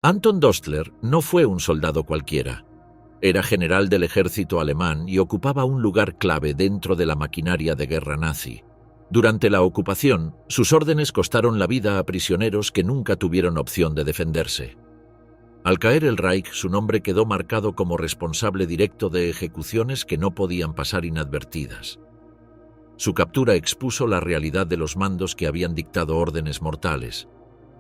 Anton Dostler no fue un soldado cualquiera. Era general del ejército alemán y ocupaba un lugar clave dentro de la maquinaria de guerra nazi. Durante la ocupación, sus órdenes costaron la vida a prisioneros que nunca tuvieron opción de defenderse. Al caer el Reich, su nombre quedó marcado como responsable directo de ejecuciones que no podían pasar inadvertidas. Su captura expuso la realidad de los mandos que habían dictado órdenes mortales.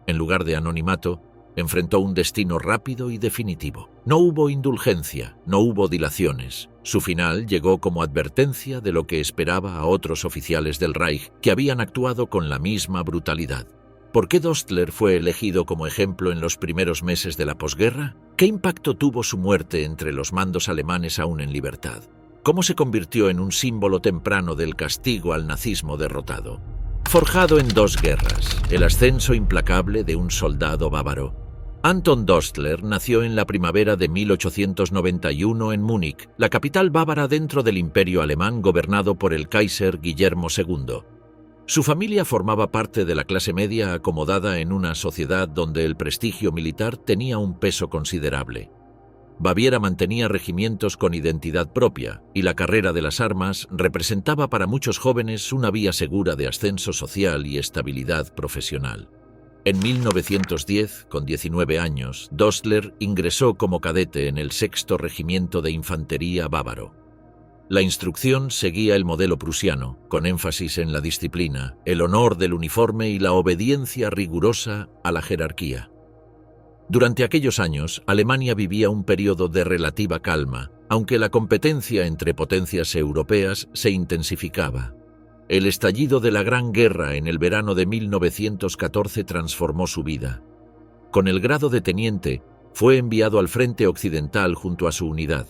En lugar de anonimato, enfrentó un destino rápido y definitivo. No hubo indulgencia, no hubo dilaciones. Su final llegó como advertencia de lo que esperaba a otros oficiales del Reich que habían actuado con la misma brutalidad. ¿Por qué Dostler fue elegido como ejemplo en los primeros meses de la posguerra? ¿Qué impacto tuvo su muerte entre los mandos alemanes aún en libertad? ¿Cómo se convirtió en un símbolo temprano del castigo al nazismo derrotado? Forjado en dos guerras, el ascenso implacable de un soldado bávaro. Anton Dostler nació en la primavera de 1891 en Múnich, la capital bávara dentro del Imperio alemán gobernado por el Kaiser Guillermo II. Su familia formaba parte de la clase media acomodada en una sociedad donde el prestigio militar tenía un peso considerable. Baviera mantenía regimientos con identidad propia y la carrera de las armas representaba para muchos jóvenes una vía segura de ascenso social y estabilidad profesional. En 1910, con 19 años, Dostler ingresó como cadete en el 6º Regimiento de Infantería bávaro. La instrucción seguía el modelo prusiano, con énfasis en la disciplina, el honor del uniforme y la obediencia rigurosa a la jerarquía. Durante aquellos años, Alemania vivía un periodo de relativa calma, aunque la competencia entre potencias europeas se intensificaba. El estallido de la Gran Guerra en el verano de 1914 transformó su vida. Con el grado de teniente, fue enviado al frente occidental junto a su unidad.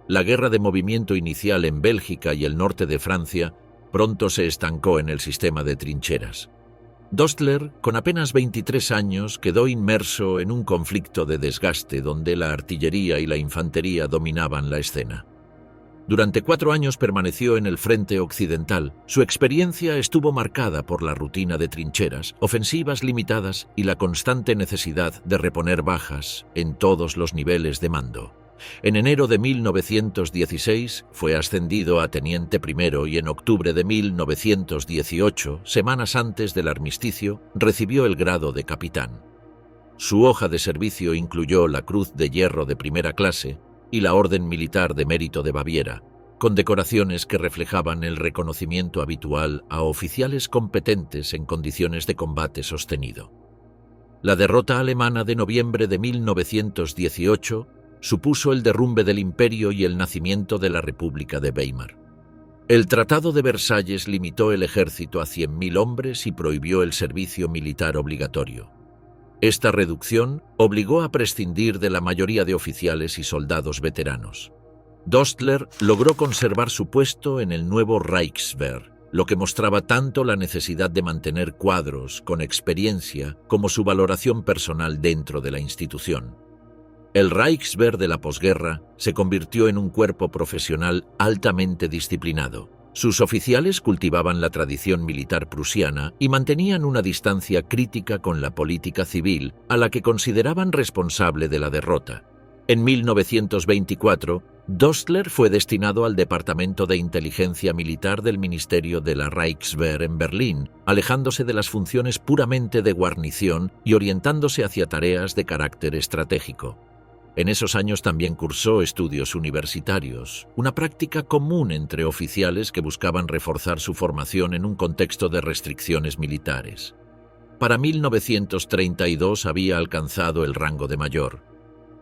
La guerra de movimiento inicial en Bélgica y el norte de Francia pronto se estancó en el sistema de trincheras. Dostler, con apenas 23 años, quedó inmerso en un conflicto de desgaste donde la artillería y la infantería dominaban la escena. Durante 4 años permaneció en el frente occidental. Su experiencia estuvo marcada por la rutina de trincheras, ofensivas limitadas y la constante necesidad de reponer bajas en todos los niveles de mando. En enero de 1916 fue ascendido a teniente primero y en octubre de 1918, semanas antes del armisticio, recibió el grado de capitán. Su hoja de servicio incluyó la Cruz de Hierro de primera clase y la Orden Militar de Mérito de Baviera, con decoraciones que reflejaban el reconocimiento habitual a oficiales competentes en condiciones de combate sostenido. La derrota alemana de noviembre de 1918 supuso el derrumbe del imperio y el nacimiento de la República de Weimar. El Tratado de Versalles limitó el ejército a 100.000 hombres y prohibió el servicio militar obligatorio. Esta reducción obligó a prescindir de la mayoría de oficiales y soldados veteranos. Dostler logró conservar su puesto en el nuevo Reichswehr, lo que mostraba tanto la necesidad de mantener cuadros con experiencia como su valoración personal dentro de la institución. El Reichswehr de la posguerra se convirtió en un cuerpo profesional altamente disciplinado. Sus oficiales cultivaban la tradición militar prusiana y mantenían una distancia crítica con la política civil, a la que consideraban responsable de la derrota. En 1924, Dostler fue destinado al Departamento de Inteligencia Militar del Ministerio de la Reichswehr en Berlín, alejándose de las funciones puramente de guarnición y orientándose hacia tareas de carácter estratégico. En esos años también cursó estudios universitarios, una práctica común entre oficiales que buscaban reforzar su formación en un contexto de restricciones militares. Para 1932 había alcanzado el rango de mayor.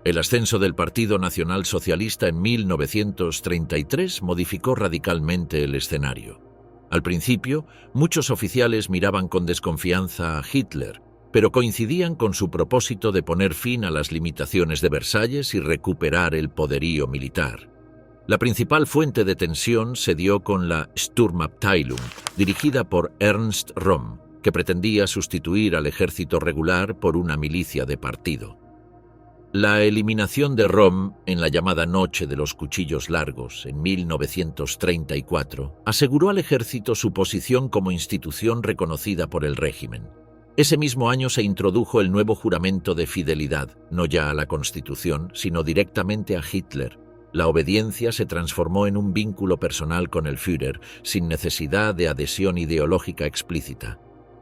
El ascenso del Partido Nacional Socialista en 1933 modificó radicalmente el escenario. Al principio, muchos oficiales miraban con desconfianza a Hitler, pero coincidían con su propósito de poner fin a las limitaciones de Versalles y recuperar el poderío militar. La principal fuente de tensión se dio con la Sturmabteilung, dirigida por Ernst Röhm, que pretendía sustituir al ejército regular por una milicia de partido. La eliminación de Röhm en la llamada Noche de los Cuchillos Largos en 1934 aseguró al ejército su posición como institución reconocida por el régimen. Ese mismo año se introdujo el nuevo juramento de fidelidad, no ya a la Constitución, sino directamente a Hitler. La obediencia se transformó en un vínculo personal con el Führer, sin necesidad de adhesión ideológica explícita.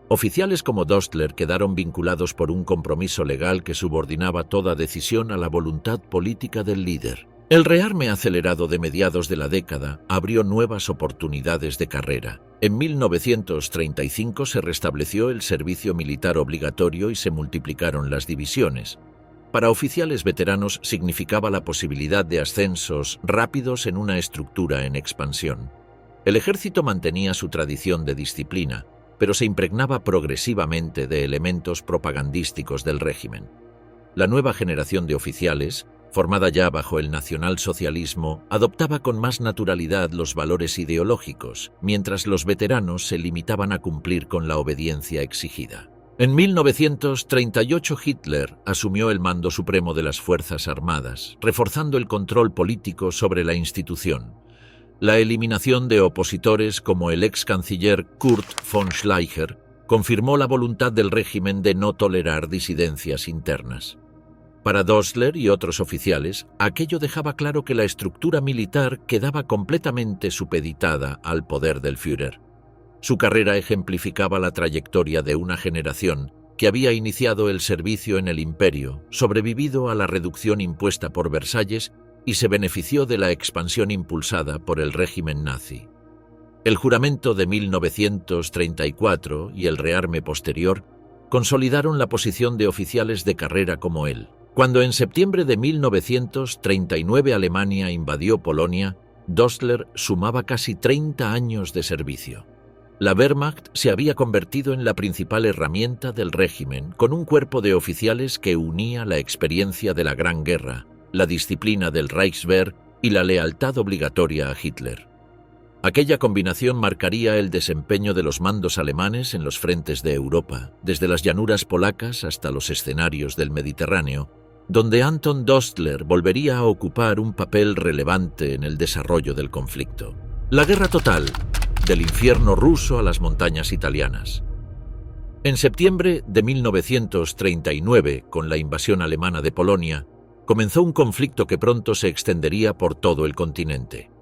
Oficiales como Dostler quedaron vinculados por un compromiso legal que subordinaba toda decisión a la voluntad política del líder. El rearme acelerado de mediados de la década abrió nuevas oportunidades de carrera. En 1935 se restableció el servicio militar obligatorio y se multiplicaron las divisiones. Para oficiales veteranos significaba la posibilidad de ascensos rápidos en una estructura en expansión. El ejército mantenía su tradición de disciplina, pero se impregnaba progresivamente de elementos propagandísticos del régimen. La nueva generación de oficiales, formada ya bajo el nacionalsocialismo, adoptaba con más naturalidad los valores ideológicos, mientras los veteranos se limitaban a cumplir con la obediencia exigida. En 1938 Hitler asumió el mando supremo de las Fuerzas Armadas, reforzando el control político sobre la institución. La eliminación de opositores como el ex canciller Kurt von Schleicher confirmó la voluntad del régimen de no tolerar disidencias internas. Para Dostler y otros oficiales, aquello dejaba claro que la estructura militar quedaba completamente supeditada al poder del Führer. Su carrera ejemplificaba la trayectoria de una generación que había iniciado el servicio en el imperio, sobrevivido a la reducción impuesta por Versalles y se benefició de la expansión impulsada por el régimen nazi. El juramento de 1934 y el rearme posterior consolidaron la posición de oficiales de carrera como él. Cuando en septiembre de 1939 Alemania invadió Polonia, Dostler sumaba casi 30 años de servicio. La Wehrmacht se había convertido en la principal herramienta del régimen, con un cuerpo de oficiales que unía la experiencia de la Gran Guerra, la disciplina del Reichswehr y la lealtad obligatoria a Hitler. Aquella combinación marcaría el desempeño de los mandos alemanes en los frentes de Europa, desde las llanuras polacas hasta los escenarios del Mediterráneo, donde Anton Dostler volvería a ocupar un papel relevante en el desarrollo del conflicto. La guerra total, del infierno ruso a las montañas italianas. En septiembre de 1939, con la invasión alemana de Polonia, comenzó un conflicto que pronto se extendería por todo el continente.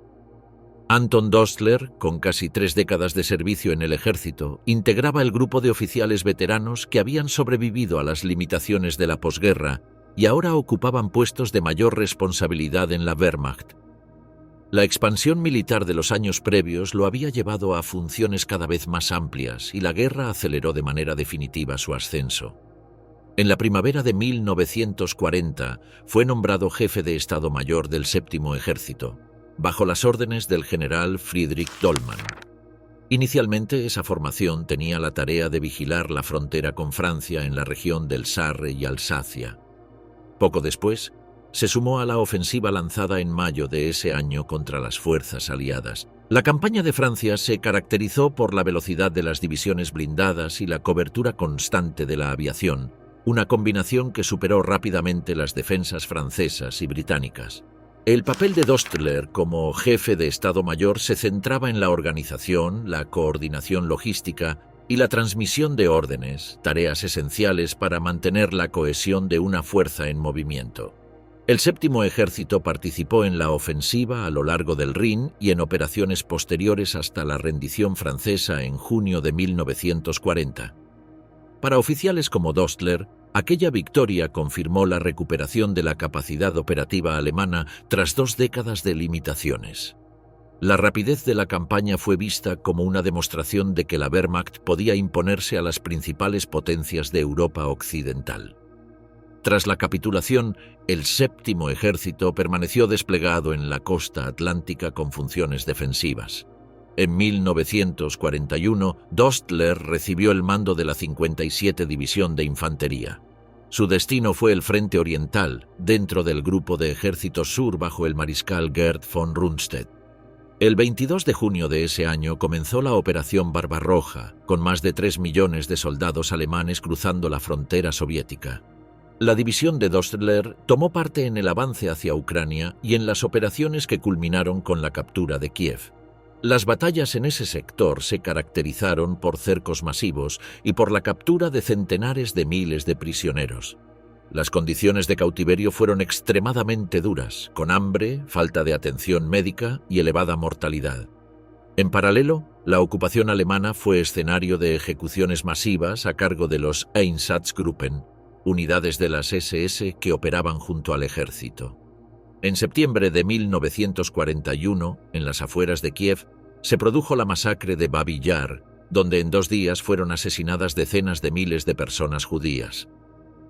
Anton Dostler, con casi 3 décadas de servicio en el ejército, integraba el grupo de oficiales veteranos que habían sobrevivido a las limitaciones de la posguerra y ahora ocupaban puestos de mayor responsabilidad en la Wehrmacht. La expansión militar de los años previos lo había llevado a funciones cada vez más amplias y la guerra aceleró de manera definitiva su ascenso. En la primavera de 1940 fue nombrado jefe de Estado Mayor del Séptimo Ejército, bajo las órdenes del general Friedrich Dollmann. Inicialmente esa formación tenía la tarea de vigilar la frontera con Francia en la región del Sarre y Alsacia. Poco después, se sumó a la ofensiva lanzada en mayo de ese año contra las fuerzas aliadas. La campaña de Francia se caracterizó por la velocidad de las divisiones blindadas y la cobertura constante de la aviación, una combinación que superó rápidamente las defensas francesas y británicas. El papel de Dostler como jefe de Estado Mayor se centraba en la organización, la coordinación logística y la transmisión de órdenes, tareas esenciales para mantener la cohesión de una fuerza en movimiento. El Séptimo Ejército participó en la ofensiva a lo largo del Rin y en operaciones posteriores hasta la rendición francesa en junio de 1940. Para oficiales como Dostler, aquella victoria confirmó la recuperación de la capacidad operativa alemana tras 2 décadas de limitaciones. La rapidez de la campaña fue vista como una demostración de que la Wehrmacht podía imponerse a las principales potencias de Europa occidental. Tras la capitulación, el Séptimo Ejército permaneció desplegado en la costa atlántica con funciones defensivas. En 1941, Dostler recibió el mando de la 57 División de Infantería. Su destino fue el Frente Oriental, dentro del Grupo de Ejército Sur bajo el mariscal Gerd von Rundstedt. El 22 de junio de ese año comenzó la Operación Barbarroja, con más de 3 millones de soldados alemanes cruzando la frontera soviética. La división de Dostler tomó parte en el avance hacia Ucrania y en las operaciones que culminaron con la captura de Kiev. Las batallas en ese sector se caracterizaron por cercos masivos y por la captura de centenares de miles de prisioneros. Las condiciones de cautiverio fueron extremadamente duras, con hambre, falta de atención médica y elevada mortalidad. En paralelo, la ocupación alemana fue escenario de ejecuciones masivas a cargo de los Einsatzgruppen, unidades de las SS que operaban junto al ejército. En septiembre de 1941, en las afueras de Kiev, se produjo la masacre de Babi Yar, donde en 2 días fueron asesinadas decenas de miles de personas judías.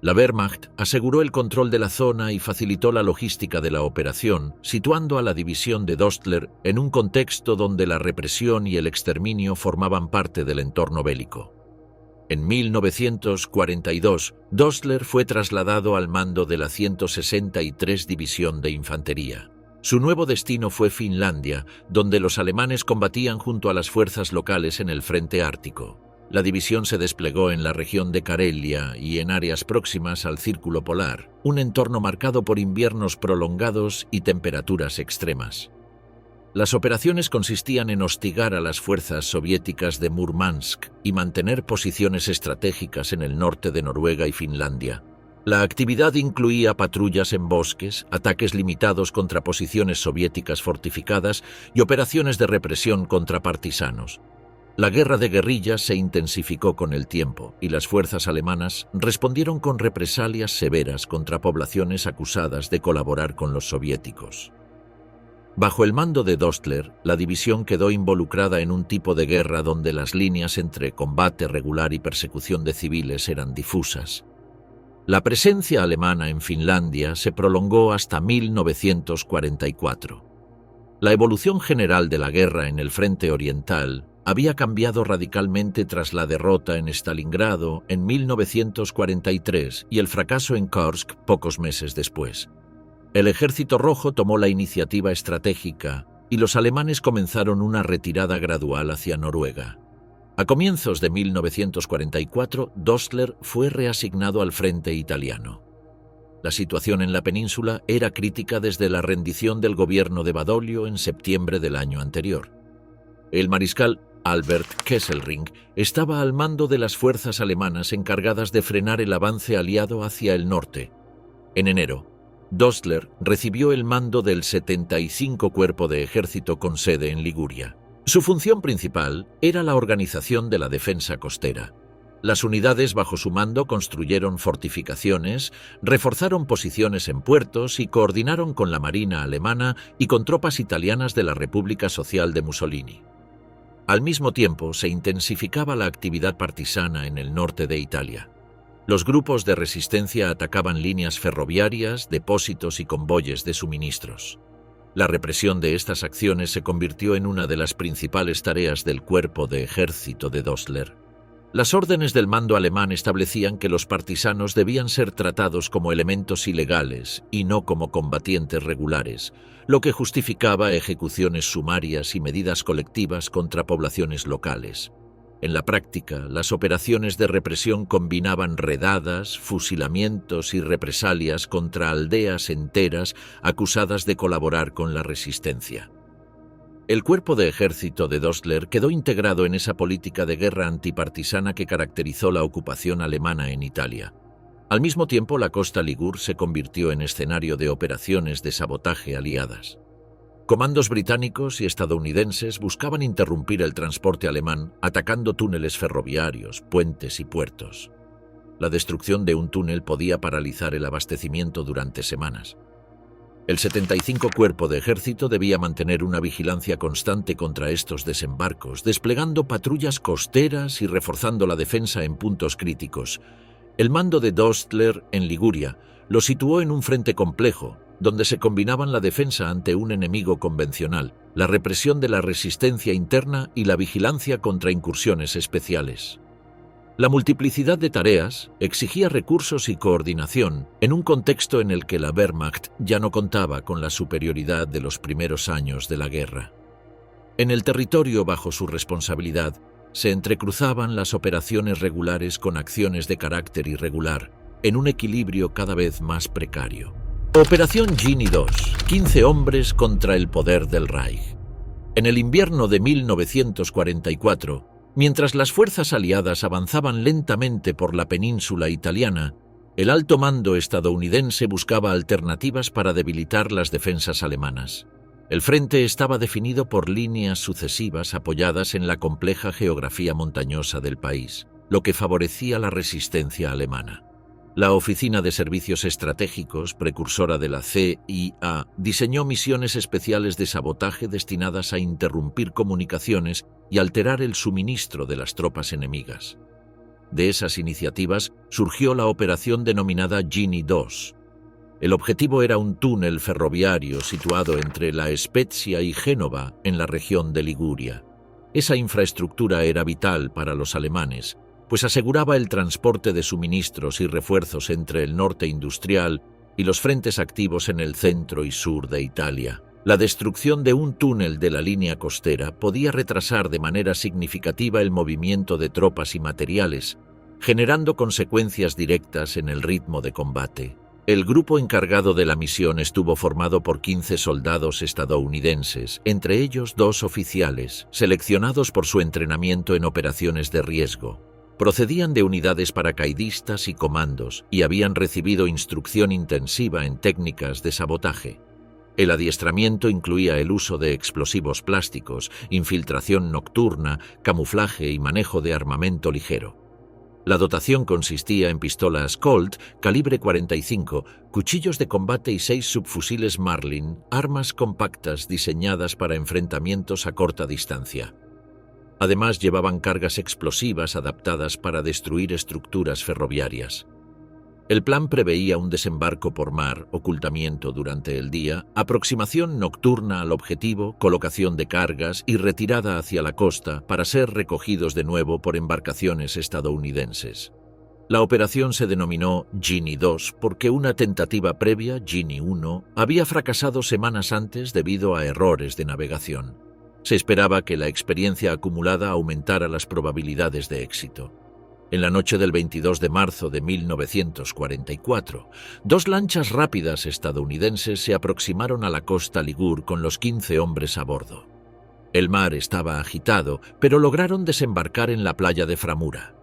La Wehrmacht aseguró el control de la zona y facilitó la logística de la operación, situando a la división de Dostler en un contexto donde la represión y el exterminio formaban parte del entorno bélico. En 1942, Dostler fue trasladado al mando de la 163 División de Infantería. Su nuevo destino fue Finlandia, donde los alemanes combatían junto a las fuerzas locales en el frente ártico. La división se desplegó en la región de Karelia y en áreas próximas al Círculo Polar, un entorno marcado por inviernos prolongados y temperaturas extremas. Las operaciones consistían en hostigar a las fuerzas soviéticas de Murmansk y mantener posiciones estratégicas en el norte de Noruega y Finlandia. La actividad incluía patrullas en bosques, ataques limitados contra posiciones soviéticas fortificadas y operaciones de represión contra partisanos. La guerra de guerrillas se intensificó con el tiempo y las fuerzas alemanas respondieron con represalias severas contra poblaciones acusadas de colaborar con los soviéticos. Bajo el mando de Dostler, la división quedó involucrada en un tipo de guerra donde las líneas entre combate regular y persecución de civiles eran difusas. La presencia alemana en Finlandia se prolongó hasta 1944. La evolución general de la guerra en el frente oriental había cambiado radicalmente tras la derrota en Stalingrado en 1943 y el fracaso en Kursk pocos meses después. El Ejército Rojo tomó la iniciativa estratégica y los alemanes comenzaron una retirada gradual hacia Noruega. A comienzos de 1944, Dostler fue reasignado al frente italiano. La situación en la península era crítica desde la rendición del gobierno de Badoglio en septiembre del año anterior. El mariscal Albert Kesselring estaba al mando de las fuerzas alemanas encargadas de frenar el avance aliado hacia el norte. En enero, Dostler recibió el mando del 75 Cuerpo de Ejército con sede en Liguria. Su función principal era la organización de la defensa costera. Las unidades bajo su mando construyeron fortificaciones, reforzaron posiciones en puertos y coordinaron con la Marina alemana y con tropas italianas de la República Social de Mussolini. Al mismo tiempo, se intensificaba la actividad partisana en el norte de Italia. Los grupos de resistencia atacaban líneas ferroviarias, depósitos y convoyes de suministros. La represión de estas acciones se convirtió en una de las principales tareas del cuerpo de ejército de Dostler. Las órdenes del mando alemán establecían que los partisanos debían ser tratados como elementos ilegales y no como combatientes regulares, lo que justificaba ejecuciones sumarias y medidas colectivas contra poblaciones locales. En la práctica, las operaciones de represión combinaban redadas, fusilamientos y represalias contra aldeas enteras acusadas de colaborar con la resistencia. El cuerpo de ejército de Dostler quedó integrado en esa política de guerra antipartisana que caracterizó la ocupación alemana en Italia. Al mismo tiempo, la costa Ligur se convirtió en escenario de operaciones de sabotaje aliadas. Comandos británicos y estadounidenses buscaban interrumpir el transporte alemán atacando túneles ferroviarios, puentes y puertos. La destrucción de un túnel podía paralizar el abastecimiento durante semanas. El 75 Cuerpo de Ejército debía mantener una vigilancia constante contra estos desembarcos, desplegando patrullas costeras y reforzando la defensa en puntos críticos. El mando de Dostler en Liguria lo situó en un frente complejo, donde se combinaban la defensa ante un enemigo convencional, la represión de la resistencia interna y la vigilancia contra incursiones especiales. La multiplicidad de tareas exigía recursos y coordinación en un contexto en el que la Wehrmacht ya no contaba con la superioridad de los primeros años de la guerra. En el territorio bajo su responsabilidad se entrecruzaban las operaciones regulares con acciones de carácter irregular, en un equilibrio cada vez más precario. Operación Gini II, 15 hombres contra el poder del Reich. En el invierno de 1944, mientras las fuerzas aliadas avanzaban lentamente por la península italiana, el alto mando estadounidense buscaba alternativas para debilitar las defensas alemanas. El frente estaba definido por líneas sucesivas apoyadas en la compleja geografía montañosa del país, lo que favorecía la resistencia alemana. La Oficina de Servicios Estratégicos, precursora de la CIA, diseñó misiones especiales de sabotaje destinadas a interrumpir comunicaciones y alterar el suministro de las tropas enemigas. De esas iniciativas surgió la operación denominada Gini II. El objetivo era un túnel ferroviario situado entre La Spezia y Génova, en la región de Liguria. Esa infraestructura era vital para los alemanes, pues aseguraba el transporte de suministros y refuerzos entre el norte industrial y los frentes activos en el centro y sur de Italia. La destrucción de un túnel de la línea costera podía retrasar de manera significativa el movimiento de tropas y materiales, generando consecuencias directas en el ritmo de combate. El grupo encargado de la misión estuvo formado por 15 soldados estadounidenses, entre ellos 2 oficiales, seleccionados por su entrenamiento en operaciones de riesgo. Procedían de unidades paracaidistas y comandos y habían recibido instrucción intensiva en técnicas de sabotaje. El adiestramiento incluía el uso de explosivos plásticos, infiltración nocturna, camuflaje y manejo de armamento ligero. La dotación consistía en pistolas Colt calibre 45, cuchillos de combate y 6 subfusiles Marlin, armas compactas diseñadas para enfrentamientos a corta distancia. Además, llevaban cargas explosivas adaptadas para destruir estructuras ferroviarias. El plan preveía un desembarco por mar, ocultamiento durante el día, aproximación nocturna al objetivo, colocación de cargas y retirada hacia la costa para ser recogidos de nuevo por embarcaciones estadounidenses. La operación se denominó Gini II porque una tentativa previa, Gini I, había fracasado semanas antes debido a errores de navegación. Se esperaba que la experiencia acumulada aumentara las probabilidades de éxito. En la noche del 22 de marzo de 1944, 2 lanchas rápidas estadounidenses se aproximaron a la costa Ligur con los 15 hombres a bordo. El mar estaba agitado, pero lograron desembarcar en la playa de Framura.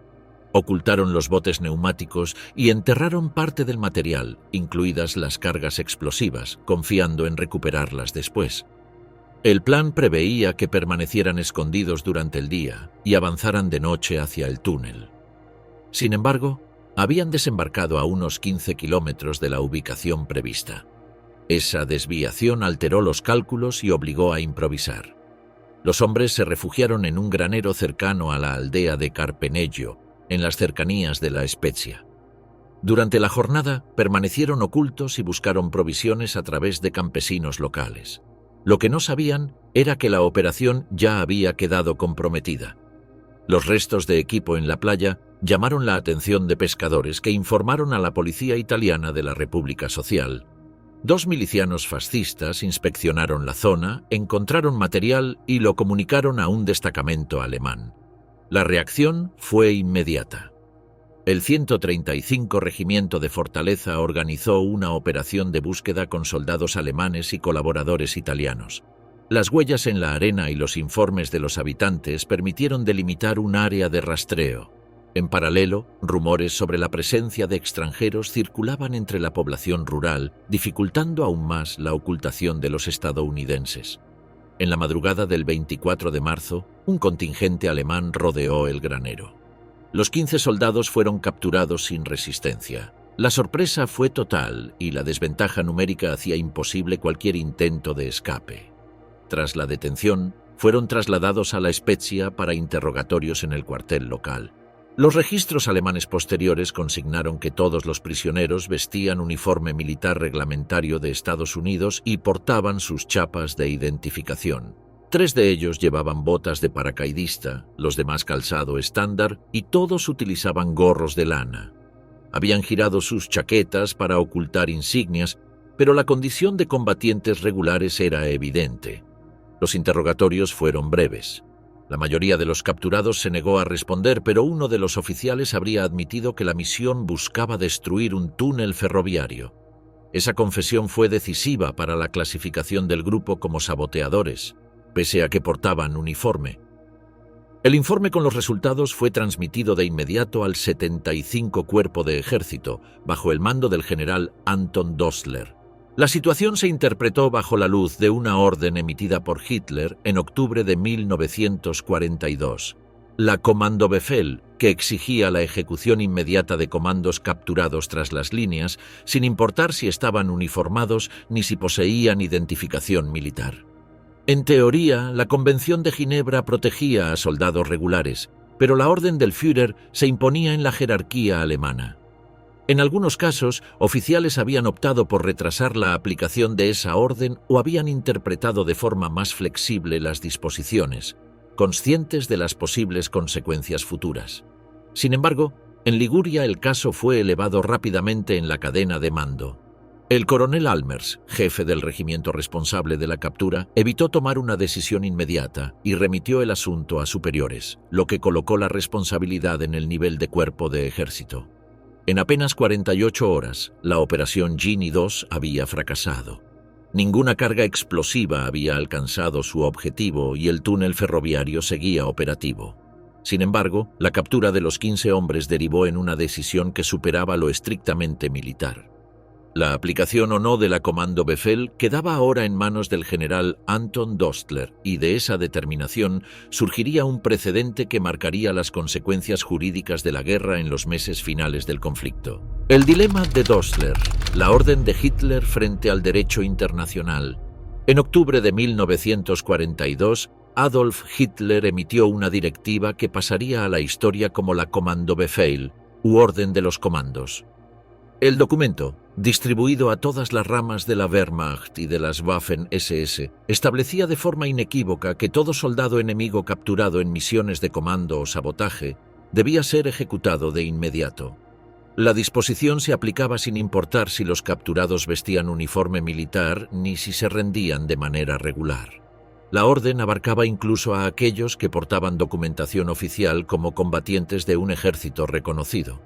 Ocultaron los botes neumáticos y enterraron parte del material, incluidas las cargas explosivas, confiando en recuperarlas después. El plan preveía que permanecieran escondidos durante el día y avanzaran de noche hacia el túnel. Sin embargo, habían desembarcado a unos 15 kilómetros de la ubicación prevista. Esa desviación alteró los cálculos y obligó a improvisar. Los hombres se refugiaron en un granero cercano a la aldea de Carpeneggio, en las cercanías de La Spezia. Durante la jornada permanecieron ocultos y buscaron provisiones a través de campesinos locales. Lo que no sabían era que la operación ya había quedado comprometida. Los restos de equipo en la playa llamaron la atención de pescadores que informaron a la policía italiana de la República Social. 2 milicianos fascistas inspeccionaron la zona, encontraron material y lo comunicaron a un destacamento alemán. La reacción fue inmediata. El 135 Regimiento de Fortaleza organizó una operación de búsqueda con soldados alemanes y colaboradores italianos. Las huellas en la arena y los informes de los habitantes permitieron delimitar un área de rastreo. En paralelo, rumores sobre la presencia de extranjeros circulaban entre la población rural, dificultando aún más la ocultación de los estadounidenses. En la madrugada del 24 de marzo, un contingente alemán rodeó el granero. Los 15 soldados fueron capturados sin resistencia. La sorpresa fue total y la desventaja numérica hacía imposible cualquier intento de escape. Tras la detención, fueron trasladados a La Spezia para interrogatorios en el cuartel local. Los registros alemanes posteriores consignaron que todos los prisioneros vestían uniforme militar reglamentario de Estados Unidos y portaban sus chapas de identificación. 3 de ellos llevaban botas de paracaidista, los demás calzado estándar y todos utilizaban gorros de lana. Habían girado sus chaquetas para ocultar insignias, pero la condición de combatientes regulares era evidente. Los interrogatorios fueron breves. La mayoría de los capturados se negó a responder, pero uno de los oficiales habría admitido que la misión buscaba destruir un túnel ferroviario. Esa confesión fue decisiva para la clasificación del grupo como saboteadores. pese a que portaban uniforme. El informe con los resultados fue transmitido de inmediato al 75 Cuerpo de Ejército, bajo el mando del general Anton Dostler. La situación se interpretó bajo la luz de una orden emitida por Hitler en octubre de 1942. La Kommandobefehl, que exigía la ejecución inmediata de comandos capturados tras las líneas, sin importar si estaban uniformados ni si poseían identificación militar. En teoría, la Convención de Ginebra protegía a soldados regulares, pero la orden del Führer se imponía en la jerarquía alemana. En algunos casos, oficiales habían optado por retrasar la aplicación de esa orden o habían interpretado de forma más flexible las disposiciones, conscientes de las posibles consecuencias futuras. Sin embargo, en Liguria el caso fue elevado rápidamente en la cadena de mando. El coronel Almers, jefe del regimiento responsable de la captura, evitó tomar una decisión inmediata y remitió el asunto a superiores, lo que colocó la responsabilidad en el nivel de cuerpo de ejército. En apenas 48 horas, la operación Gini II había fracasado. Ninguna carga explosiva había alcanzado su objetivo y el túnel ferroviario seguía operativo. Sin embargo, la captura de los 15 hombres derivó en una decisión que superaba lo estrictamente militar. La aplicación o no de la Kommandobefehl quedaba ahora en manos del general Anton Dostler y de esa determinación surgiría un precedente que marcaría las consecuencias jurídicas de la guerra en los meses finales del conflicto. El dilema de Dostler, la orden de Hitler frente al derecho internacional. En octubre de 1942, Adolf Hitler emitió una directiva que pasaría a la historia como la Kommandobefehl, u Orden de los Comandos. El documento, distribuido a todas las ramas de la Wehrmacht y de las Waffen-SS, establecía de forma inequívoca que todo soldado enemigo capturado en misiones de comando o sabotaje debía ser ejecutado de inmediato. La disposición se aplicaba sin importar si los capturados vestían uniforme militar ni si se rendían de manera regular. La orden abarcaba incluso a aquellos que portaban documentación oficial como combatientes de un ejército reconocido.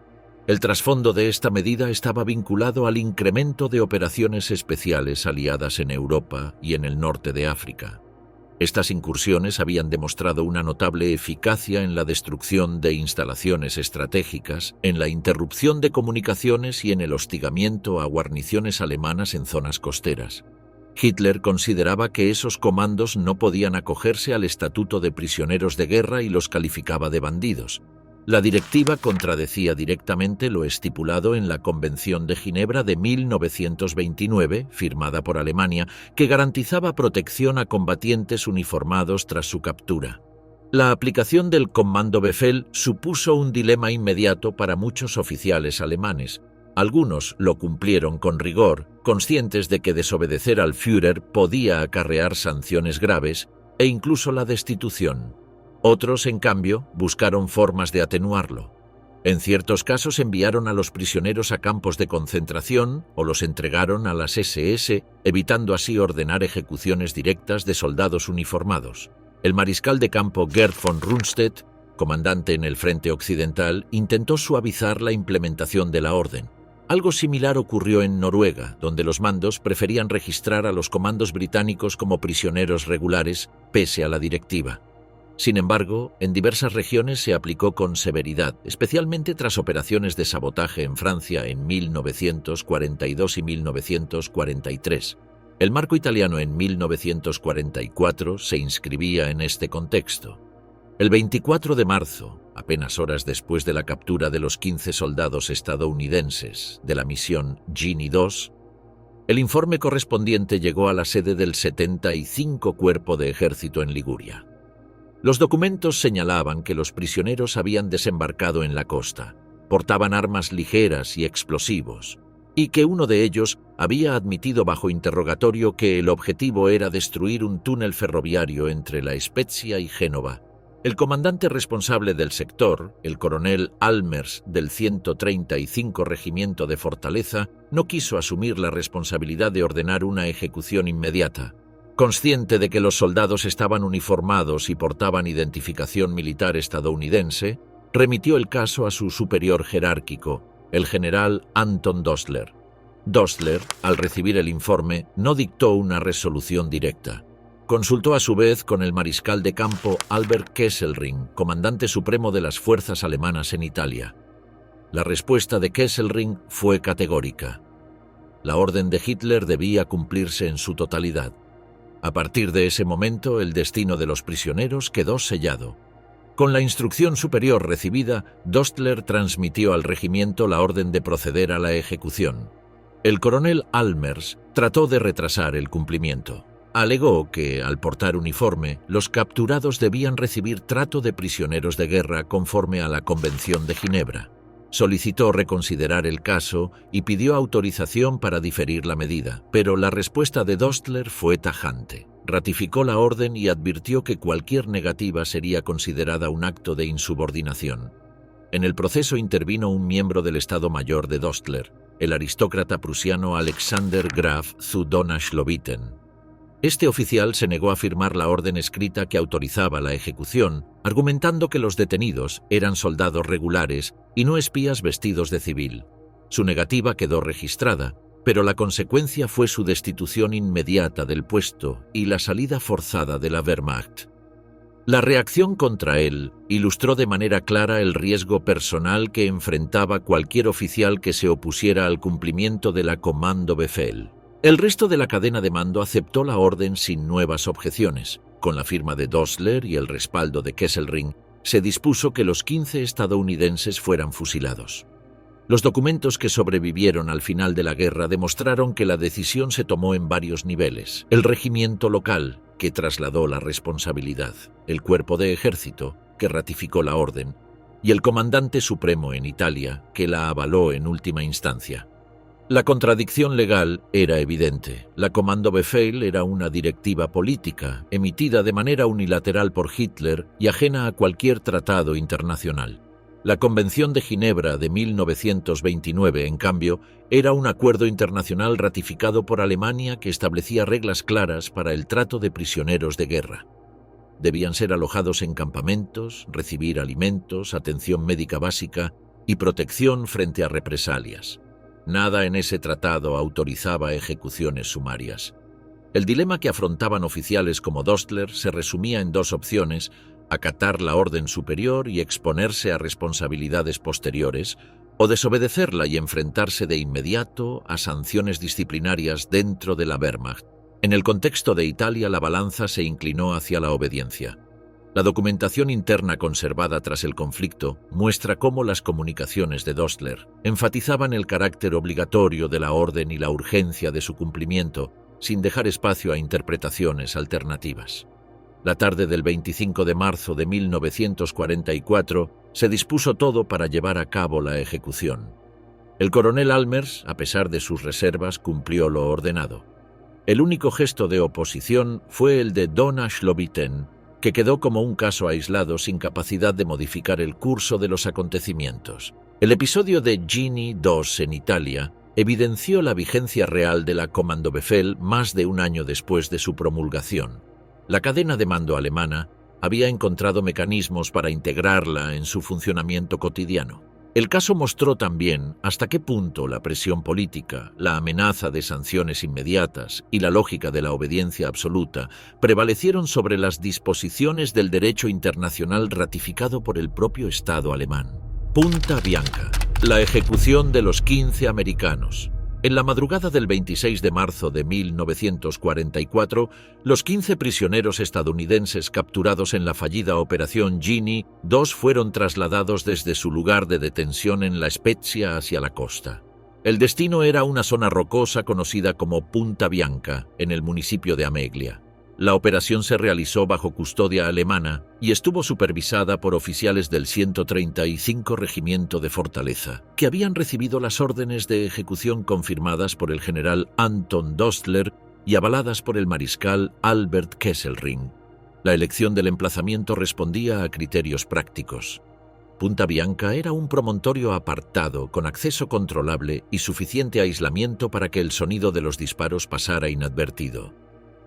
El trasfondo de esta medida estaba vinculado al incremento de operaciones especiales aliadas en Europa y en el norte de África. Estas incursiones habían demostrado una notable eficacia en la destrucción de instalaciones estratégicas, en la interrupción de comunicaciones y en el hostigamiento a guarniciones alemanas en zonas costeras. Hitler consideraba que esos comandos no podían acogerse al estatuto de prisioneros de guerra y los calificaba de bandidos. La directiva contradecía directamente lo estipulado en la Convención de Ginebra de 1929, firmada por Alemania, que garantizaba protección a combatientes uniformados tras su captura. La aplicación del Kommandobefehl supuso un dilema inmediato para muchos oficiales alemanes. Algunos lo cumplieron con rigor, conscientes de que desobedecer al Führer podía acarrear sanciones graves e incluso la destitución. Otros, en cambio, buscaron formas de atenuarlo. En ciertos casos enviaron a los prisioneros a campos de concentración o los entregaron a las SS, evitando así ordenar ejecuciones directas de soldados uniformados. El mariscal de campo Gerd von Rundstedt, comandante en el frente occidental, intentó suavizar la implementación de la orden. Algo similar ocurrió en Noruega, donde los mandos preferían registrar a los comandos británicos como prisioneros regulares, pese a la directiva. Sin embargo, en diversas regiones se aplicó con severidad, especialmente tras operaciones de sabotaje en Francia en 1942 y 1943. El marco italiano en 1944 se inscribía en este contexto. El 24 de marzo, apenas horas después de la captura de los 15 soldados estadounidenses de la misión Gini II, el informe correspondiente llegó a la sede del 75 Cuerpo de Ejército en Liguria. Los documentos señalaban que los prisioneros habían desembarcado en la costa, portaban armas ligeras y explosivos, y que uno de ellos había admitido bajo interrogatorio que el objetivo era destruir un túnel ferroviario entre La Spezia y Génova. El comandante responsable del sector, el coronel Almers del 135 Regimiento de Fortaleza, no quiso asumir la responsabilidad de ordenar una ejecución inmediata. Consciente de que los soldados estaban uniformados y portaban identificación militar estadounidense, remitió el caso a su superior jerárquico, el general Anton Dostler. Dostler, al recibir el informe, no dictó una resolución directa. consultó a su vez con el mariscal de campo Albert Kesselring, comandante supremo de las fuerzas alemanas en Italia. La respuesta de Kesselring fue categórica. La orden de Hitler debía cumplirse en su totalidad. A partir de ese momento, el destino de los prisioneros quedó sellado. Con la instrucción superior recibida, Dostler transmitió al regimiento la orden de proceder a la ejecución. El coronel Almers trató de retrasar el cumplimiento. Alegó que, al portar uniforme, los capturados debían recibir trato de prisioneros de guerra conforme a la Convención de Ginebra. Solicitó reconsiderar el caso y pidió autorización para diferir la medida, pero la respuesta de Dostler fue tajante. Ratificó la orden y advirtió que cualquier negativa sería considerada un acto de insubordinación. En el proceso intervino un miembro del Estado Mayor de Dostler, el aristócrata prusiano Alexander Graf zu Donaueschleuten. Este oficial se negó a firmar la orden escrita que autorizaba la ejecución, argumentando que los detenidos eran soldados regulares y no espías vestidos de civil. Su negativa quedó registrada, pero la consecuencia fue su destitución inmediata del puesto y la salida forzada de la Wehrmacht. La reacción contra él ilustró de manera clara el riesgo personal que enfrentaba cualquier oficial que se opusiera al cumplimiento de la Kommandobefehl. El resto de la cadena de mando aceptó la orden sin nuevas objeciones. Con la firma de Dostler y el respaldo de Kesselring, se dispuso que los 15 estadounidenses fueran fusilados. Los documentos que sobrevivieron al final de la guerra demostraron que la decisión se tomó en varios niveles. El regimiento local, que trasladó la responsabilidad, el cuerpo de ejército, que ratificó la orden, y el comandante supremo en Italia, que la avaló en última instancia. La contradicción legal era evidente. La Kommandobefehl era una directiva política, emitida de manera unilateral por Hitler y ajena a cualquier tratado internacional. La Convención de Ginebra de 1929, en cambio, era un acuerdo internacional ratificado por Alemania que establecía reglas claras para el trato de prisioneros de guerra. Debían ser alojados en campamentos, recibir alimentos, atención médica básica y protección frente a represalias. Nada en ese tratado autorizaba ejecuciones sumarias. El dilema que afrontaban oficiales como Dostler se resumía en dos opciones: acatar la orden superior y exponerse a responsabilidades posteriores, o desobedecerla y enfrentarse de inmediato a sanciones disciplinarias dentro de la Wehrmacht. En el contexto de Italia, la balanza se inclinó hacia la obediencia. La documentación interna conservada tras el conflicto muestra cómo las comunicaciones de Dostler enfatizaban el carácter obligatorio de la orden y la urgencia de su cumplimiento, sin dejar espacio a interpretaciones alternativas. La tarde del 25 de marzo de 1944 se dispuso todo para llevar a cabo la ejecución. El coronel Almers, a pesar de sus reservas, cumplió lo ordenado. El único gesto de oposición fue el de Donaueschleuten, que quedó como un caso aislado sin capacidad de modificar el curso de los acontecimientos. El episodio de Gini II en Italia evidenció la vigencia real de la Kommandobefehl más de un año después de su promulgación. La cadena de mando alemana había encontrado mecanismos para integrarla en su funcionamiento cotidiano. El caso mostró también hasta qué punto la presión política, la amenaza de sanciones inmediatas y la lógica de la obediencia absoluta prevalecieron sobre las disposiciones del derecho internacional ratificado por el propio Estado alemán. Punta Bianca. La ejecución de los 15 americanos. En la madrugada del 26 de marzo de 1944, los 15 prisioneros estadounidenses capturados en la fallida Operación Gini II fueron trasladados desde su lugar de detención en La Spezia hacia la costa. El destino era una zona rocosa conocida como Punta Bianca, en el municipio de Ameglia. La operación se realizó bajo custodia alemana y estuvo supervisada por oficiales del 135 Regimiento de Fortaleza, que habían recibido las órdenes de ejecución confirmadas por el general Anton Dostler y avaladas por el mariscal Albert Kesselring. La elección del emplazamiento respondía a criterios prácticos. Punta Bianca era un promontorio apartado, con acceso controlable y suficiente aislamiento para que el sonido de los disparos pasara inadvertido.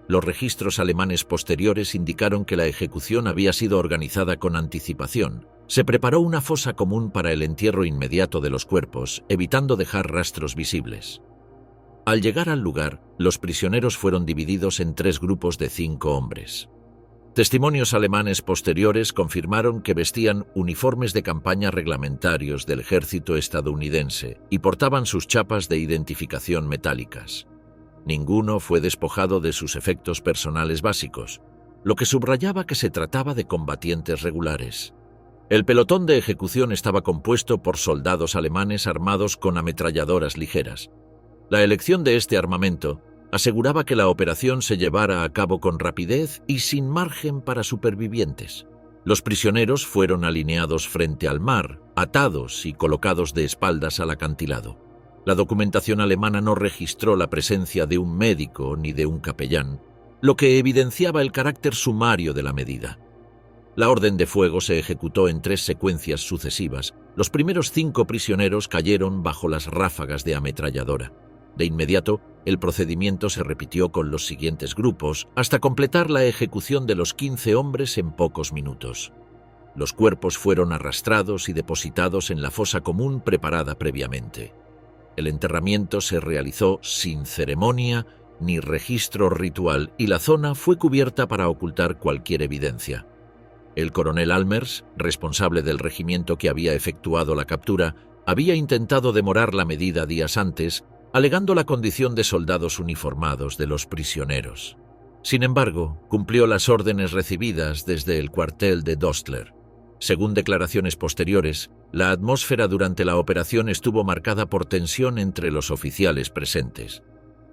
Los registros alemanes posteriores indicaron que la ejecución había sido organizada con anticipación. Se preparó una fosa común para el entierro inmediato de los cuerpos, evitando dejar rastros visibles. Al llegar al lugar, Los prisioneros fueron divididos en 3 grupos de 5 hombres. Testimonios alemanes posteriores confirmaron que vestían uniformes de campaña reglamentarios del ejército estadounidense y portaban sus chapas de identificación metálicas. Ninguno fue despojado de sus efectos personales básicos, lo que subrayaba que se trataba de combatientes regulares. El pelotón de ejecución estaba compuesto por soldados alemanes armados con ametralladoras ligeras. La elección de este armamento aseguraba que la operación se llevara a cabo con rapidez y sin margen para supervivientes. Los prisioneros fueron alineados frente al mar, atados y colocados de espaldas al acantilado. La documentación alemana no registró la presencia de un médico ni de un capellán, lo que evidenciaba el carácter sumario de la medida. La orden de fuego se ejecutó en 3 secuencias sucesivas. Los primeros 5 prisioneros cayeron bajo las ráfagas de ametralladora. De inmediato, el procedimiento se repitió con los siguientes grupos hasta completar la ejecución de los 15 hombres en pocos minutos. Los cuerpos fueron arrastrados y depositados en la fosa común preparada previamente. El enterramiento se realizó sin ceremonia ni registro ritual y la zona fue cubierta para ocultar cualquier evidencia. El coronel Almers, responsable del regimiento que había efectuado la captura, había intentado demorar la medida días antes, alegando la condición de soldados uniformados de los prisioneros. Sin embargo, cumplió las órdenes recibidas desde el cuartel de Dostler. Según declaraciones posteriores, la atmósfera durante la operación estuvo marcada por tensión entre los oficiales presentes.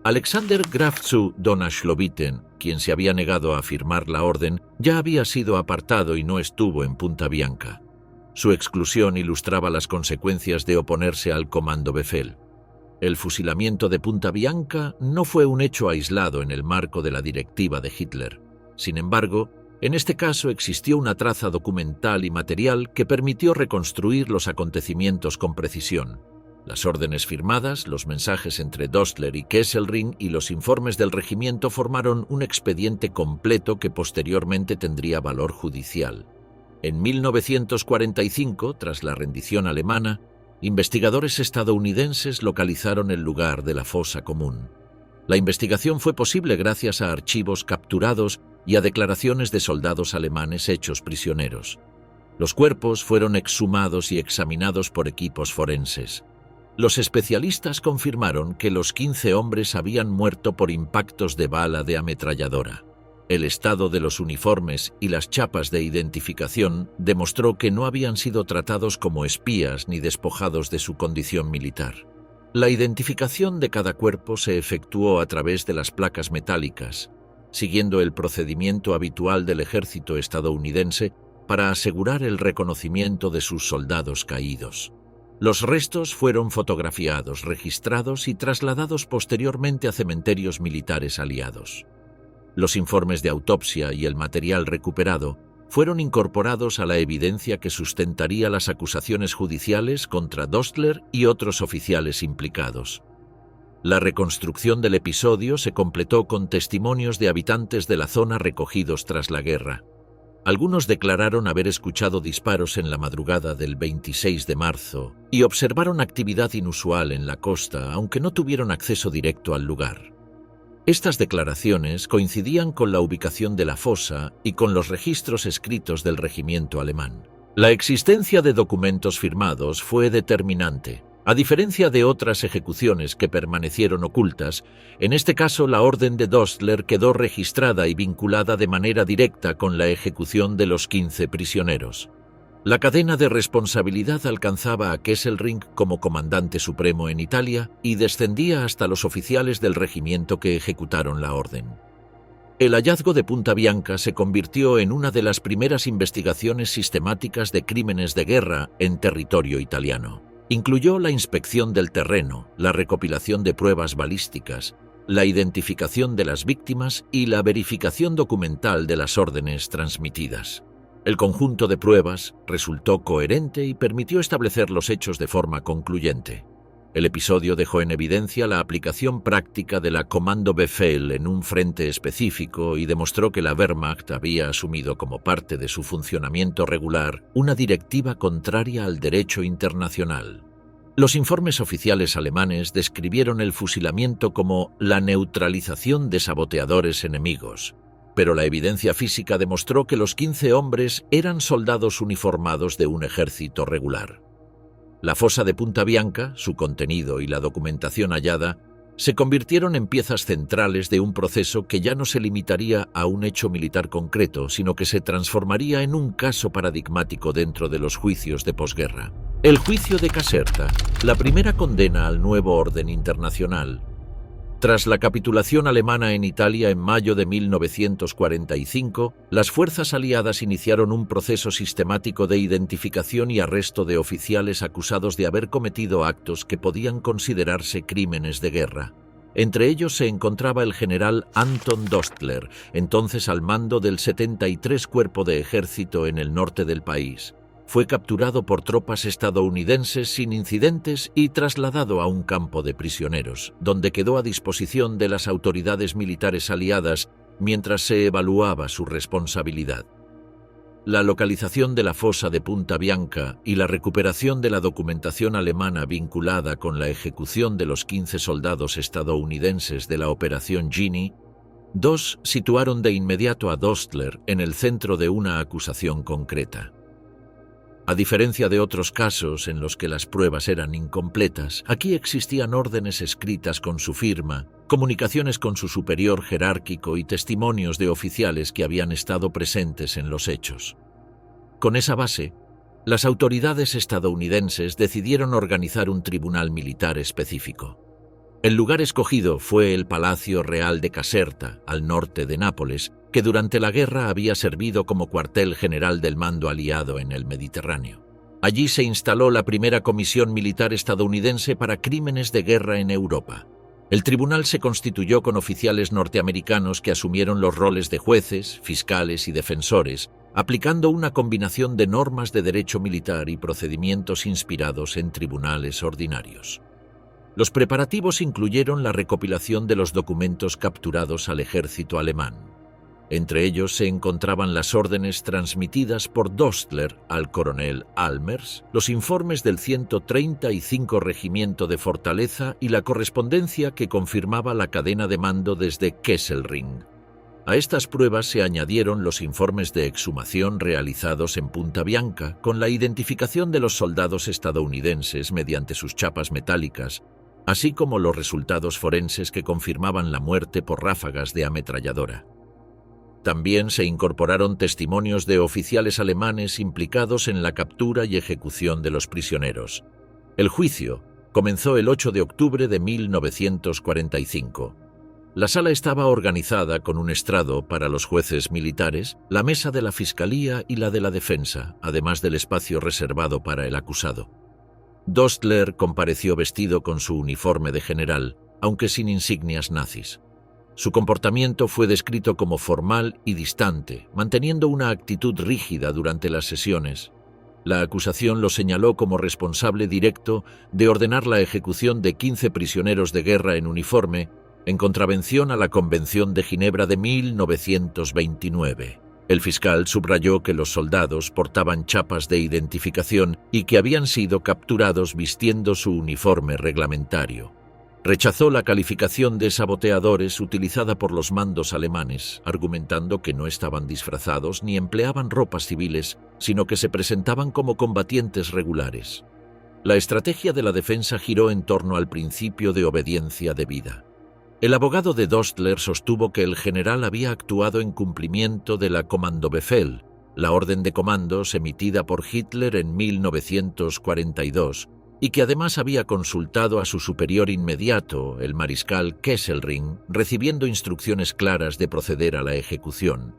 Alexander Graf zu Donaueschleuten, quien se había negado a firmar la orden, ya había sido apartado y no estuvo en Punta Bianca. Su exclusión ilustraba las consecuencias de oponerse al Kommandobefehl. El fusilamiento de Punta Bianca no fue un hecho aislado en el marco de la directiva de Hitler. Sin embargo, en este caso existió una traza documental y material que permitió reconstruir los acontecimientos con precisión. Las órdenes firmadas, los mensajes entre Dostler y Kesselring y los informes del regimiento formaron un expediente completo que posteriormente tendría valor judicial. En 1945, tras la rendición alemana, investigadores estadounidenses localizaron el lugar de la fosa común. La investigación fue posible gracias a archivos capturados y a declaraciones de soldados alemanes hechos prisioneros. Los cuerpos fueron exhumados y examinados por equipos forenses. Los especialistas confirmaron que los 15 hombres habían muerto por impactos de bala de ametralladora. El estado de los uniformes y las chapas de identificación demostró que no habían sido tratados como espías ni despojados de su condición militar. La identificación de cada cuerpo se efectuó a través de las placas metálicas, siguiendo el procedimiento habitual del ejército estadounidense para asegurar el reconocimiento de sus soldados caídos. Los restos fueron fotografiados, registrados y trasladados posteriormente a cementerios militares aliados. Los informes de autopsia y el material recuperado fueron incorporados a la evidencia que sustentaría las acusaciones judiciales contra Dostler y otros oficiales implicados. La reconstrucción del episodio se completó con testimonios de habitantes de la zona recogidos tras la guerra. Algunos declararon haber escuchado disparos en la madrugada del 26 de marzo y observaron actividad inusual en la costa, aunque no tuvieron acceso directo al lugar. Estas declaraciones coincidían con la ubicación de la fosa y con los registros escritos del regimiento alemán. La existencia de documentos firmados fue determinante. A diferencia de otras ejecuciones que permanecieron ocultas, en este caso la orden de Dostler quedó registrada y vinculada de manera directa con la ejecución de los 15 prisioneros. La cadena de responsabilidad alcanzaba a Kesselring como comandante supremo en Italia y descendía hasta los oficiales del regimiento que ejecutaron la orden. El hallazgo de Punta Bianca se convirtió en una de las primeras investigaciones sistemáticas de crímenes de guerra en territorio italiano. Incluyó la inspección del terreno, la recopilación de pruebas balísticas, la identificación de las víctimas y la verificación documental de las órdenes transmitidas. El conjunto de pruebas resultó coherente y permitió establecer los hechos de forma concluyente. El episodio dejó en evidencia la aplicación práctica de la Kommandobefehl en un frente específico y demostró que la Wehrmacht había asumido como parte de su funcionamiento regular una directiva contraria al derecho internacional. Los informes oficiales alemanes describieron el fusilamiento como la neutralización de saboteadores enemigos, pero la evidencia física demostró que los 15 hombres eran soldados uniformados de un ejército regular. La fosa de Punta Bianca, su contenido y la documentación hallada se convirtieron en piezas centrales de un proceso que ya no se limitaría a un hecho militar concreto, sino que se transformaría en un caso paradigmático dentro de los juicios de posguerra. El juicio de Caserta, la primera condena al nuevo orden internacional. Tras la capitulación alemana en Italia en mayo de 1945, las fuerzas aliadas iniciaron un proceso sistemático de identificación y arresto de oficiales acusados de haber cometido actos que podían considerarse crímenes de guerra. Entre ellos se encontraba el general Anton Dostler, entonces al mando del 73 Cuerpo de Ejército en el norte del país. Fue capturado por tropas estadounidenses sin incidentes y trasladado a un campo de prisioneros, donde quedó a disposición de las autoridades militares aliadas mientras se evaluaba su responsabilidad. La localización de la fosa de Punta Bianca y la recuperación de la documentación alemana vinculada con la ejecución de los 15 soldados estadounidenses de la Operación Genie situaron de inmediato a Dostler en el centro de una acusación concreta. A diferencia de otros casos en los que las pruebas eran incompletas, aquí existían órdenes escritas con su firma, comunicaciones con su superior jerárquico y testimonios de oficiales que habían estado presentes en los hechos. Con esa base, las autoridades estadounidenses decidieron organizar un tribunal militar específico. El lugar escogido fue el Palacio Real de Caserta, al norte de Nápoles, que durante la guerra había servido como cuartel general del mando aliado en el Mediterráneo. Allí se instaló la primera comisión militar estadounidense para crímenes de guerra en Europa. El tribunal se constituyó con oficiales norteamericanos que asumieron los roles de jueces, fiscales y defensores, aplicando una combinación de normas de derecho militar y procedimientos inspirados en tribunales ordinarios. Los preparativos incluyeron la recopilación de los documentos capturados al ejército alemán. Entre ellos se encontraban las órdenes transmitidas por Dostler al coronel Almers, los informes del 135 Regimiento de Fortaleza y la correspondencia que confirmaba la cadena de mando desde Kesselring. A estas pruebas se añadieron los informes de exhumación realizados en Punta Bianca, con la identificación de los soldados estadounidenses mediante sus chapas metálicas, así como los resultados forenses que confirmaban la muerte por ráfagas de ametralladora. También se incorporaron testimonios de oficiales alemanes implicados en la captura y ejecución de los prisioneros. El juicio comenzó el 8 de octubre de 1945. La sala estaba organizada con un estrado para los jueces militares, la mesa de la Fiscalía y la de la Defensa, además del espacio reservado para el acusado. Dostler compareció vestido con su uniforme de general, aunque sin insignias nazis. Su comportamiento fue descrito como formal y distante, manteniendo una actitud rígida durante las sesiones. La acusación lo señaló como responsable directo de ordenar la ejecución de 15 prisioneros de guerra en uniforme, en contravención a la Convención de Ginebra de 1929. El fiscal subrayó que los soldados portaban chapas de identificación y que habían sido capturados vistiendo su uniforme reglamentario. Rechazó la calificación de saboteadores utilizada por los mandos alemanes, argumentando que no estaban disfrazados ni empleaban ropas civiles, sino que se presentaban como combatientes regulares. La estrategia de la defensa giró en torno al principio de obediencia debida. El abogado de Dostler sostuvo que el general había actuado en cumplimiento de la Kommandobefehl, la orden de comandos emitida por Hitler en 1942, y que además había consultado a su superior inmediato, el mariscal Kesselring, recibiendo instrucciones claras de proceder a la ejecución.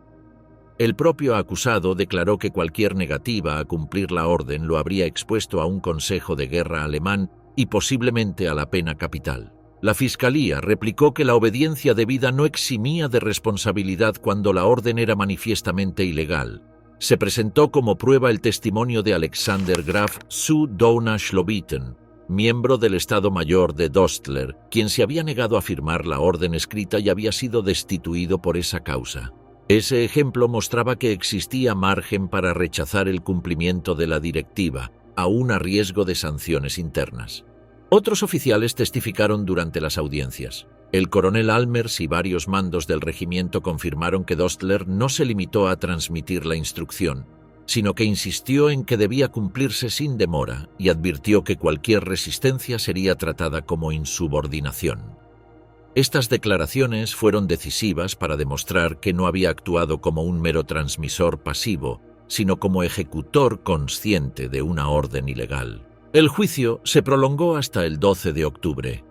El propio acusado declaró que cualquier negativa a cumplir la orden lo habría expuesto a un consejo de guerra alemán y posiblemente a la pena capital. La Fiscalía replicó que la obediencia debida no eximía de responsabilidad cuando la orden era manifiestamente ilegal. Se presentó como prueba el testimonio de Alexander Graf zu Dohna-Schlobitten, miembro del Estado Mayor de Dostler, quien se había negado a firmar la orden escrita y había sido destituido por esa causa. Ese ejemplo mostraba que existía margen para rechazar el cumplimiento de la directiva, aún a riesgo de sanciones internas. Otros oficiales testificaron durante las audiencias. El coronel Almers y varios mandos del regimiento confirmaron que Dostler no se limitó a transmitir la instrucción, sino que insistió en que debía cumplirse sin demora y advirtió que cualquier resistencia sería tratada como insubordinación. Estas declaraciones fueron decisivas para demostrar que no había actuado como un mero transmisor pasivo, sino como ejecutor consciente de una orden ilegal. El juicio se prolongó hasta el 12 de octubre.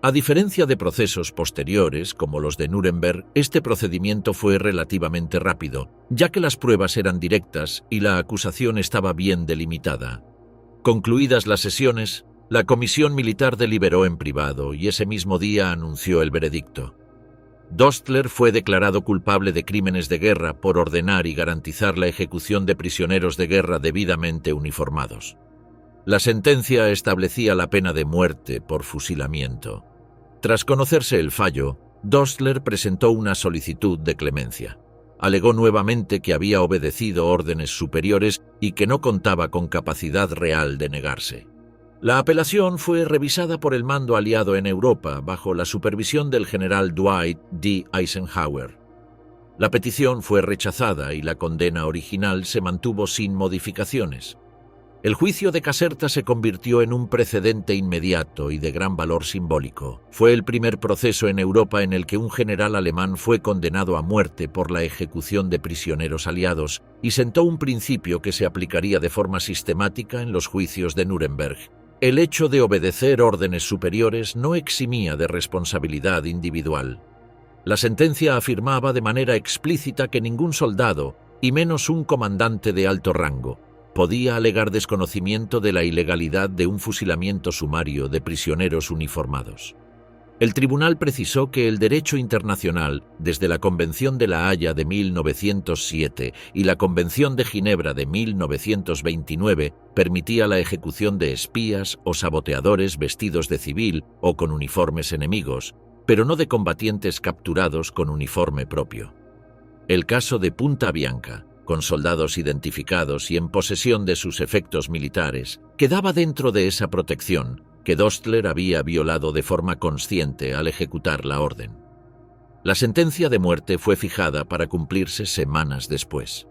A diferencia de procesos posteriores, como los de Nuremberg, este procedimiento fue relativamente rápido, ya que las pruebas eran directas y la acusación estaba bien delimitada. Concluidas las sesiones, la comisión militar deliberó en privado y ese mismo día anunció el veredicto. Dostler fue declarado culpable de crímenes de guerra por ordenar y garantizar la ejecución de prisioneros de guerra debidamente uniformados. La sentencia establecía la pena de muerte por fusilamiento. Tras conocerse el fallo, Dostler presentó una solicitud de clemencia. Alegó nuevamente que había obedecido órdenes superiores y que no contaba con capacidad real de negarse. La apelación fue revisada por el mando aliado en Europa bajo la supervisión del general Dwight D. Eisenhower. La petición fue rechazada y la condena original se mantuvo sin modificaciones. El juicio de Caserta se convirtió en un precedente inmediato y de gran valor simbólico. Fue el primer proceso en Europa en el que un general alemán fue condenado a muerte por la ejecución de prisioneros aliados y sentó un principio que se aplicaría de forma sistemática en los juicios de Nuremberg. El hecho de obedecer órdenes superiores no eximía de responsabilidad individual. La sentencia afirmaba de manera explícita que ningún soldado, y menos un comandante de alto rango, podía alegar desconocimiento de la ilegalidad de un fusilamiento sumario de prisioneros uniformados. El tribunal precisó que el derecho internacional, desde la Convención de La Haya de 1907 y la Convención de Ginebra de 1929, permitía la ejecución de espías o saboteadores vestidos de civil o con uniformes enemigos, pero no de combatientes capturados con uniforme propio. El caso de Punta Bianca, con soldados identificados y en posesión de sus efectos militares, quedaba dentro de esa protección que Dostler había violado de forma consciente al ejecutar la orden. La sentencia de muerte fue fijada para cumplirse semanas después.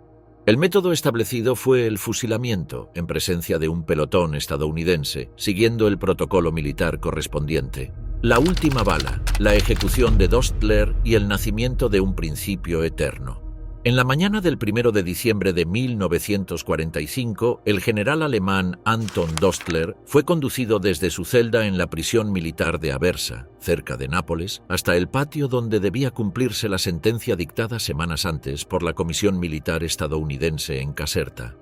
El método establecido fue el fusilamiento en presencia de un pelotón estadounidense, siguiendo el protocolo militar correspondiente. La última bala, la ejecución de Dostler y el nacimiento de un principio eterno. En la mañana del 1 de diciembre de 1945, el general alemán Anton Dostler fue conducido desde su celda en la prisión militar de Aversa, cerca de Nápoles, hasta el patio donde debía cumplirse la sentencia dictada semanas antes por la Comisión Militar estadounidense en Caserta.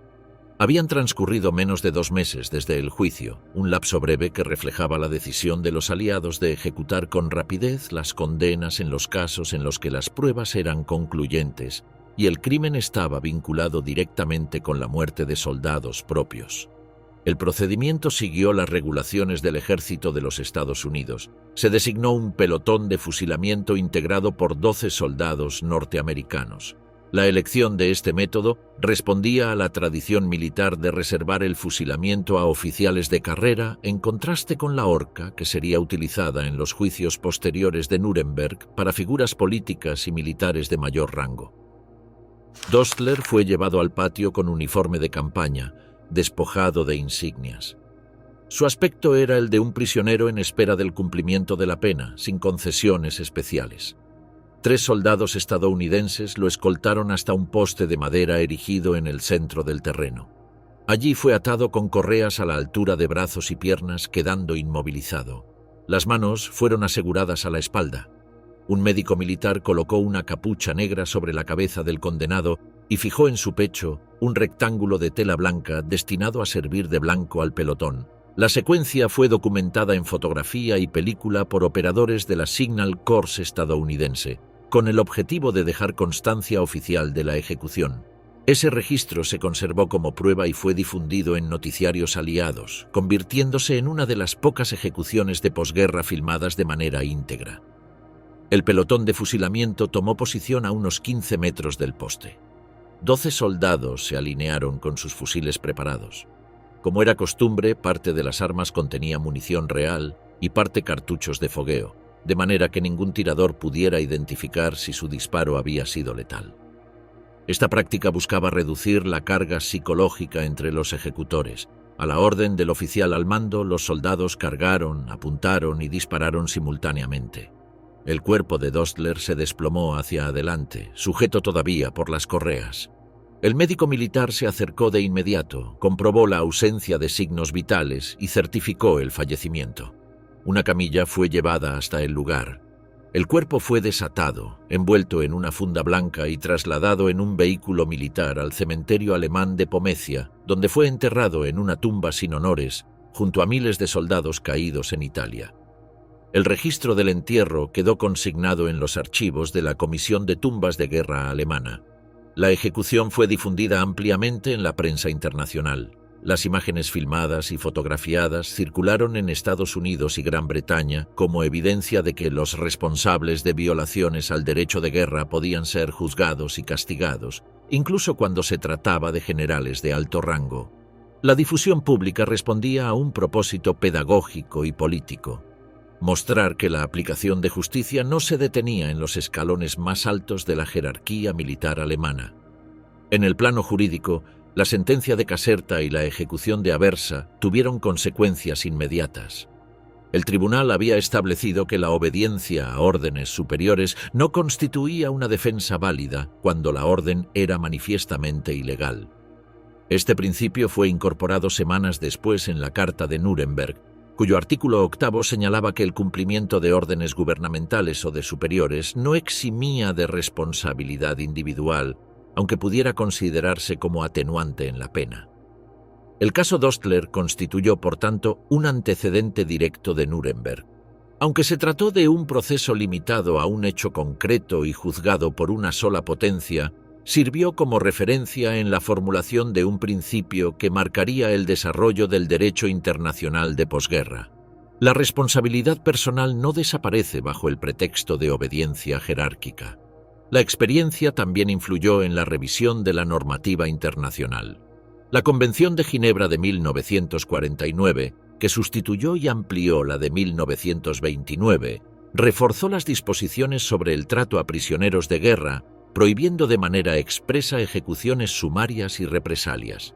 Habían transcurrido menos de 2 meses desde el juicio, un lapso breve que reflejaba la decisión de los aliados de ejecutar con rapidez las condenas en los casos en los que las pruebas eran concluyentes y el crimen estaba vinculado directamente con la muerte de soldados propios. El procedimiento siguió las regulaciones del Ejército de los Estados Unidos. Se designó un pelotón de fusilamiento integrado por 12 soldados norteamericanos. La elección de este método respondía a la tradición militar de reservar el fusilamiento a oficiales de carrera, en contraste con la horca que sería utilizada en los juicios posteriores de Nuremberg para figuras políticas y militares de mayor rango. Dostler fue llevado al patio con uniforme de campaña, despojado de insignias. Su aspecto era el de un prisionero en espera del cumplimiento de la pena, sin concesiones especiales. 3 soldados estadounidenses lo escoltaron hasta un poste de madera erigido en el centro del terreno. Allí fue atado con correas a la altura de brazos y piernas, quedando inmovilizado. Las manos fueron aseguradas a la espalda. Un médico militar colocó una capucha negra sobre la cabeza del condenado y fijó en su pecho un rectángulo de tela blanca destinado a servir de blanco al pelotón. La secuencia fue documentada en fotografía y película por operadores de la Signal Corps estadounidense, con el objetivo de dejar constancia oficial de la ejecución. Ese registro se conservó como prueba y fue difundido en noticiarios aliados, convirtiéndose en una de las pocas ejecuciones de posguerra filmadas de manera íntegra. El pelotón de fusilamiento tomó posición a unos 15 metros del poste. 12 soldados se alinearon con sus fusiles preparados. Como era costumbre, parte de las armas contenía munición real y parte cartuchos de fogueo, de manera que ningún tirador pudiera identificar si su disparo había sido letal. Esta práctica buscaba reducir la carga psicológica entre los ejecutores. A la orden del oficial al mando, los soldados cargaron, apuntaron y dispararon simultáneamente. El cuerpo de Dostler se desplomó hacia adelante, sujeto todavía por las correas. El médico militar se acercó de inmediato, comprobó la ausencia de signos vitales y certificó el fallecimiento. Una camilla fue llevada hasta el lugar. El cuerpo fue desatado, envuelto en una funda blanca y trasladado en un vehículo militar al cementerio alemán de Pomecia, donde fue enterrado en una tumba sin honores, junto a miles de soldados caídos en Italia. El registro del entierro quedó consignado en los archivos de la Comisión de Tumbas de Guerra alemana. La ejecución fue difundida ampliamente en la prensa internacional. Las imágenes filmadas y fotografiadas circularon en Estados Unidos y Gran Bretaña como evidencia de que los responsables de violaciones al derecho de guerra podían ser juzgados y castigados, incluso cuando se trataba de generales de alto rango. La difusión pública respondía a un propósito pedagógico y político: mostrar que la aplicación de justicia no se detenía en los escalones más altos de la jerarquía militar alemana. En el plano jurídico, la sentencia de Caserta y la ejecución de Aversa tuvieron consecuencias inmediatas. El tribunal había establecido que la obediencia a órdenes superiores no constituía una defensa válida cuando la orden era manifiestamente ilegal. Este principio fue incorporado semanas después en la Carta de Nuremberg, cuyo artículo 8 señalaba que el cumplimiento de órdenes gubernamentales o de superiores no eximía de responsabilidad individual, aunque pudiera considerarse como atenuante en la pena. El caso Dostler constituyó, por tanto, un antecedente directo de Nuremberg. Aunque se trató de un proceso limitado a un hecho concreto y juzgado por una sola potencia, sirvió como referencia en la formulación de un principio que marcaría el desarrollo del derecho internacional de posguerra. La responsabilidad personal no desaparece bajo el pretexto de obediencia jerárquica. La experiencia también influyó en la revisión de la normativa internacional. La Convención de Ginebra de 1949, que sustituyó y amplió la de 1929, reforzó las disposiciones sobre el trato a prisioneros de guerra, prohibiendo de manera expresa ejecuciones sumarias y represalias.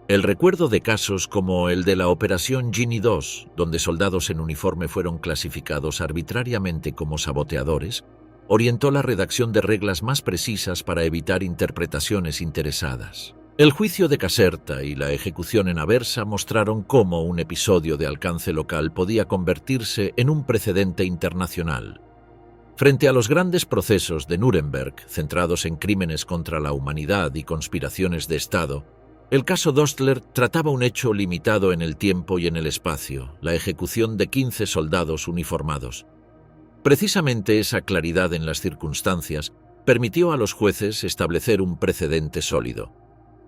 El recuerdo de casos como el de la Operación Ginny II, donde soldados en uniforme fueron clasificados arbitrariamente como saboteadores, orientó la redacción de reglas más precisas para evitar interpretaciones interesadas. El juicio de Caserta y la ejecución en Aversa mostraron cómo un episodio de alcance local podía convertirse en un precedente internacional. Frente a los grandes procesos de Nuremberg, centrados en crímenes contra la humanidad y conspiraciones de Estado, el caso Dostler trataba un hecho limitado en el tiempo y en el espacio: la ejecución de 15 soldados uniformados. Precisamente esa claridad en las circunstancias permitió a los jueces establecer un precedente sólido.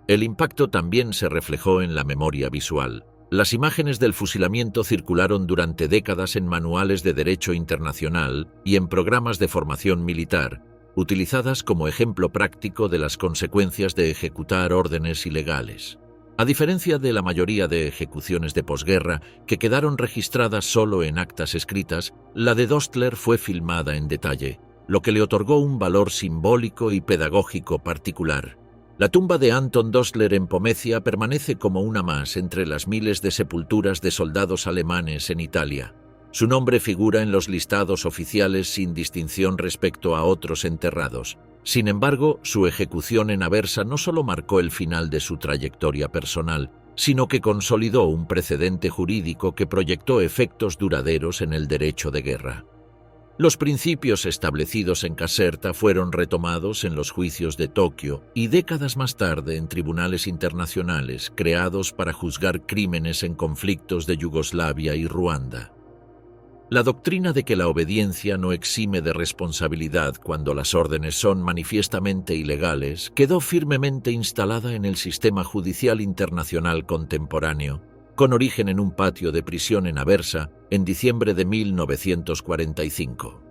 El impacto también se reflejó en la memoria visual. Las imágenes del fusilamiento circularon durante décadas en manuales de derecho internacional y en programas de formación militar, utilizadas como ejemplo práctico de las consecuencias de ejecutar órdenes ilegales. A diferencia de la mayoría de ejecuciones de posguerra, que quedaron registradas solo en actas escritas, la de Dostler fue filmada en detalle, lo que le otorgó un valor simbólico y pedagógico particular. La tumba de Anton Dostler en Pomecia permanece como una más entre las miles de sepulturas de soldados alemanes en Italia. Su nombre figura en los listados oficiales sin distinción respecto a otros enterrados. Sin embargo, su ejecución en Aversa no solo marcó el final de su trayectoria personal, sino que consolidó un precedente jurídico que proyectó efectos duraderos en el derecho de guerra. Los principios establecidos en Caserta fueron retomados en los juicios de Tokio y décadas más tarde en tribunales internacionales creados para juzgar crímenes en conflictos de Yugoslavia y Ruanda. La doctrina de que la obediencia no exime de responsabilidad cuando las órdenes son manifiestamente ilegales quedó firmemente instalada en el sistema judicial internacional contemporáneo, con origen en un patio de prisión en Aversa en diciembre de 1945.